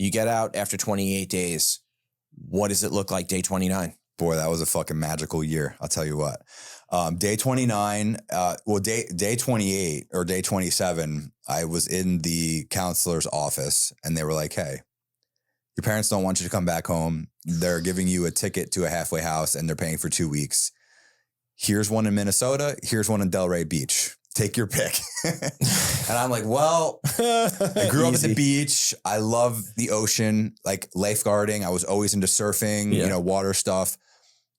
You get out after 28 days. What does it look like day 29? Boy, that was a fucking magical year. I'll tell you what. Day 29, day 28 or day 27, I was in the counselor's office and they were like, hey, your parents don't want you to come back home. They're giving you a ticket to a halfway house and they're paying for 2 weeks. Here's one in Minnesota. Here's one in Delray Beach. Take your pick. And I'm like, well, I grew up at the beach. I love the ocean, like lifeguarding. I was always into surfing, water stuff.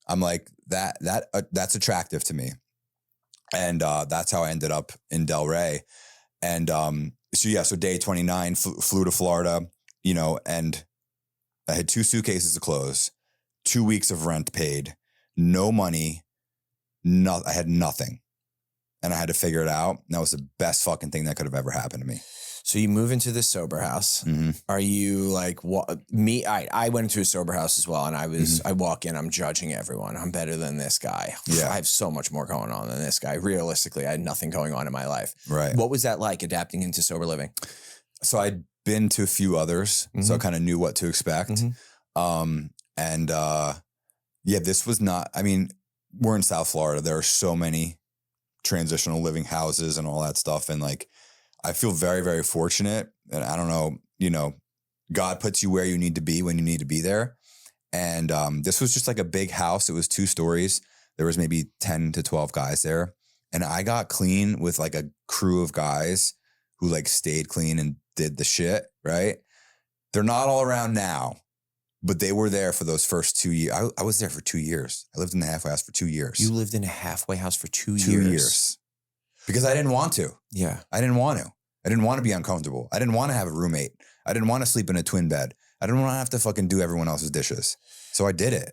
I'm like, that's attractive to me. And that's how I ended up in Delray. And so day 29, flew to Florida, and I had 2 suitcases of clothes, 2 weeks of rent paid, no money, I had nothing. And I had to figure it out. And that was the best fucking thing that could have ever happened to me. So you move into this sober house. Mm-hmm. Are you like me? I went into a sober house as well. And I walk in, I'm judging everyone. I'm better than this guy. Yeah. I have so much more going on than this guy. Realistically, I had nothing going on in my life. Right. What was that like adapting into sober living? So I'd been to a few others. Mm-hmm. So I kind of knew what to expect. Mm-hmm. This was not, we're in South Florida. There are so many transitional living houses and all that stuff. And like, I feel very, very fortunate. And I don't know, God puts you where you need to be when you need to be there. And this was just like a big house. It was 2 stories. There was maybe 10 to 12 guys there. And I got clean with like a crew of guys who like stayed clean and did the shit, right? They're not all around now, but they were there for those first 2 years. I was there for 2 years. I lived in the halfway house for 2 years. You lived in a halfway house for 2 years? 2 years. Because I didn't want to. Yeah. I didn't want to. I didn't want to be uncomfortable. I didn't want to have a roommate. I didn't want to sleep in a twin bed. I didn't want to have to fucking do everyone else's dishes. So I did it.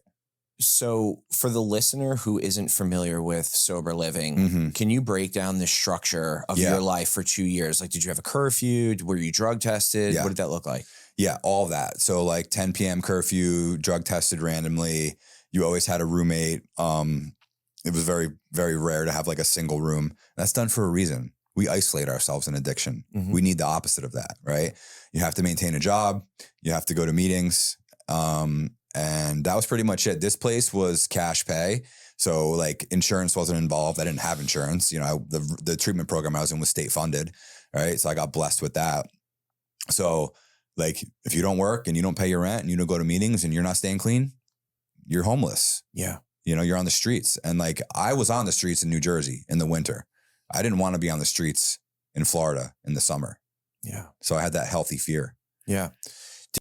So for the listener who isn't familiar with sober living, can you break down the structure of your life for 2 years? Like, did you have a curfew? Were you drug tested? Yeah. What did that look like? Yeah, all that. So like 10 p.m. curfew, drug tested randomly. You always had a roommate. It was very, very rare to have like a single room. That's done for a reason. We isolate ourselves in addiction. Mm-hmm. We need the opposite of that, right? You have to maintain a job. You have to go to meetings. And that was pretty much it. This place was cash pay. So like insurance wasn't involved. I didn't have insurance. The treatment program I was in was state funded, right? So I got blessed with that. So like if you don't work and you don't pay your rent and you don't go to meetings and you're not staying clean, you're homeless. Yeah. You're on the streets. And like I was on the streets in New Jersey in the winter. I didn't want to be on the streets in Florida in the summer. Yeah. So I had that healthy fear. Yeah.